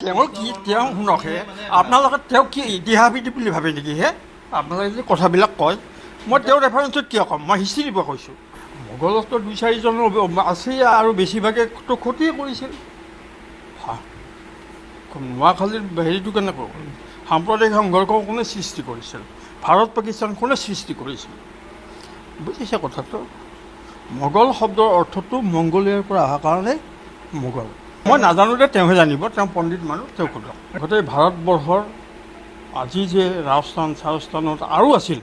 তেওঁ কি তেওঁ শুনকহে আপোনালোকে তেওঁ কি ইতিহাসবিদ বুলি ভাবে নেকি হে আপোনালোকে যদি কথাবিলাক কয় মই তেওঁৰ ৰেফাৰেঞ্চত কিয় ক'ম মই হিষ্ট্ৰী দিব কৈছোঁ মোগলতো দুই চাৰিজন আছেই আৰু বেছিভাগেতো ক্ষতিয়ে কৰিছিল নোৱাখালীৰ হেৰিটো কেনেকৈ সাম্প্ৰদায়িক সংঘৰ্ষ কোনে সৃষ্টি কৰিছিল ভাৰত পাকিস্তান কোনে সৃষ্টি কৰিছিল বুজিছে কথাটো মোগল শব্দৰ অৰ্থটো মংগোলিয়াৰ পৰা অহা কাৰণে মোগল মই নাজানো যে তেওঁহে জানিব তেওঁ পণ্ডিত মানুহ তেওঁ সোধক গোটেই ভাৰতবৰ্ষৰ আজি যে ৰাজস্থান চাৰস্থানত আৰু আছিল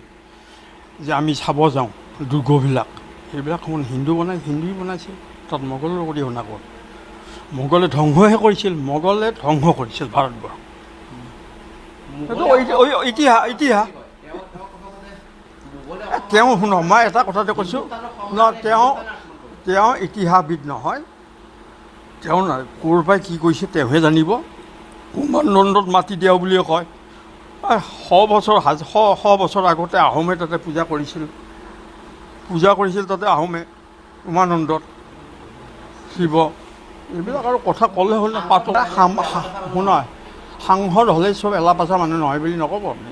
যে আমি চাব যাওঁ দুৰ্গবিলাক সেইবিলাক হিন্দুৱে বনাইছিল তাত মোগলৰ অৰিহণা গ'ল মোগলে ধ্বংসহে কৰিছিল মোগলে ধ্বংস কৰিছিল ভাৰতবৰ্ষ ইতিহাস তেওঁ শুনক মই এটা কথাতে কৈছোঁ ন তেওঁ ইতিহাসবিদ নহয় তেওঁ ক'ৰ পৰাই কি কৰিছে তেওঁহে জানিব উমানন্দত মাটি দিয়া বুলিয়ে কয় শ বছৰ আগতে আহোমে তাতে পূজা কৰিছিল তাতে আহোমে উমানন্দত শিৱ এইবিলাক আৰু কথা ক'লে হ'লে শুনা সাংসদ হ'লে চব এলাপাচা মানুহ নহয় বুলি নক'ব আপুনি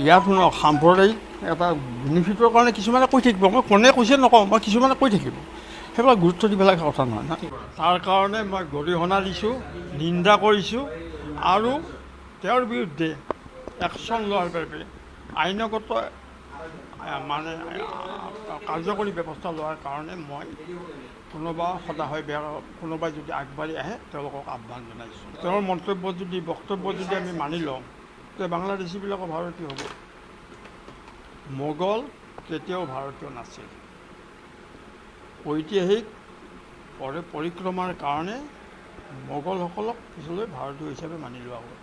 ইয়াত শুনক সাম্প্ৰদায়িক এটা বেনিফিটৰ কাৰণে কিছুমানে কৈ থাকিব মই কোনে কৈছে নকওঁ মই কিছুমানে কৈ থাকিব সেইবিলাক গুৰুত্ব দিব লগা কথা নহয় না তাৰ কাৰণে মই গৰিহণা দিছোঁ নিন্দা কৰিছোঁ আৰু তেওঁৰ বিৰুদ্ধে একশ্যন লোৱাৰ বাবে আইনগত মানে কাৰ্যকৰী ব্যৱস্থা লোৱাৰ কাৰণে মই কোনোবা সদায় বেয়া কোনোবাই যদি আগবাঢ়ি আহে তেওঁলোকক আহ্বান জনাইছোঁ তেওঁৰ বক্তব্য যদি আমি মানি লওঁ তে বাংলাদেশীবিলাকো ভাৰতীয় হ'ব মোগল কেতিয়াও ভাৰতীয় নাছিল ঐতিহাসিক পৰিক্ৰমাৰ কাৰণে মোগলসকলক পিছলৈ ভাৰতীয় হিচাপে মানি লোৱা হ'ল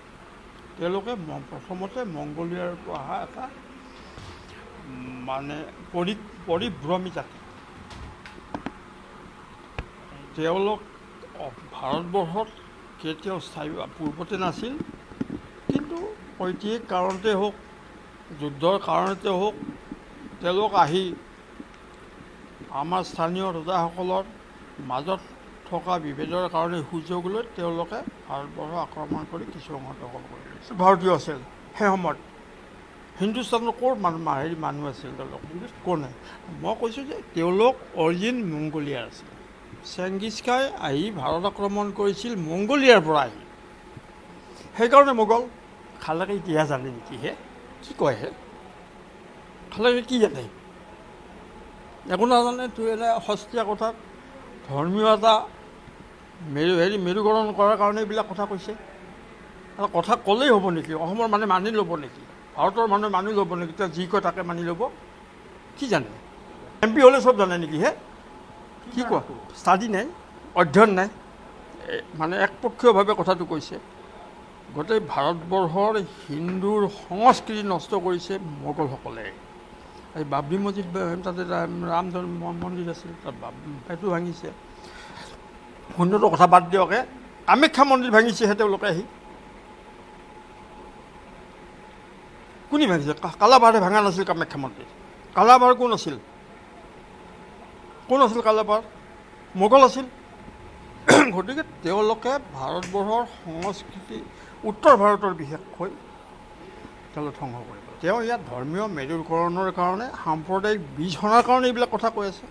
তেওঁলোকে প্ৰথমতে মংগোলিয়াৰ পৰা অহা এটা মানে পৰিভ্ৰমী জাতি তেওঁলোক ভাৰতবৰ্ষত কেতিয়াও স্থায়ী পূৰ্বতে নাছিল কিন্তু ঐতিহাসিক কাৰণতে হওক যুদ্ধৰ কাৰণতে হওক তেওঁলোক আহি আমাৰ স্থানীয় ৰজাসকলৰ মাজত থকা বিভেদৰ কাৰণে সুযোগ লৈ তেওঁলোকে ভাৰতবৰ্ষ আক্ৰমণ কৰি কিছু অংশ দখল কৰি লৈছিল ভাৰতীয় আছিল সেই সময়ত হিন্দুস্তানৰ ক'ৰ মানুহ আছিল তেওঁলোক কোনে মই কৈছোঁ যে তেওঁলোক অৰিজিন মংগোলিয়াৰ আছিল চেংগিছ খাই আহি ভাৰত আক্ৰমণ কৰিছিল মংগোলিয়াৰ পৰা আহি সেইকাৰণে মোগল খালেকে ইতিহাস জানে নেকি হে কি কয় হে খালেকে কি জানে একো নাজানে তোৰ এনে সস্তীয়া কথাত ধৰ্মীয় এটা মেৰুকৰণ কৰাৰ কাৰণে এইবিলাক কথা কৈছে এটা কথা ক'লেই হ'ব নেকি অসমৰ মানুহে মানি ল'ব নেকি ভাৰতৰ মানুহে মানি ল'ব নেকি তেওঁ যি কয় তাকে মানি ল'ব কি জানে MP হ'লে চব জানে নেকি হে কি কোৱা ষ্টাডি নাই অধ্যয়ন নাই মানে একপক্ষীয়ভাৱে কথাটো কৈছে গোটেই ভাৰতবৰ্ষৰ হিন্দুৰ সংস্কৃতি নষ্ট কৰিছে মোগলসকলে এই বাবৰি মছজিদ তাতে ৰাম মন্দিৰ আছিল তাত সেইটো ভাঙিছে সুন্দৰটো কথা বাদ দিয়কে কামাখ্যা মন্দিৰ ভাঙিছেহে তেওঁলোকে আহি কোনে ভাঙিছে কালাপাহাৰে ভাঙা নাছিল কামাখ্যা মন্দিৰ কালাপাহাৰ কোন আছিল কালাপাহাৰ মোগল আছিল গতিকে তেওঁলোকে ভাৰতবৰ্ষৰ সংস্কৃতি উত্তৰ ভাৰতৰ বিশেষকৈ তেওঁলোকে ধ্বংস কৰিব তেওঁ ইয়াত ধৰ্মীয় মেৰুকৰণৰ কাৰণে সাম্প্ৰদায়িক বীজ সনাৰ কাৰণে এইবিলাক কথা কৈ আছে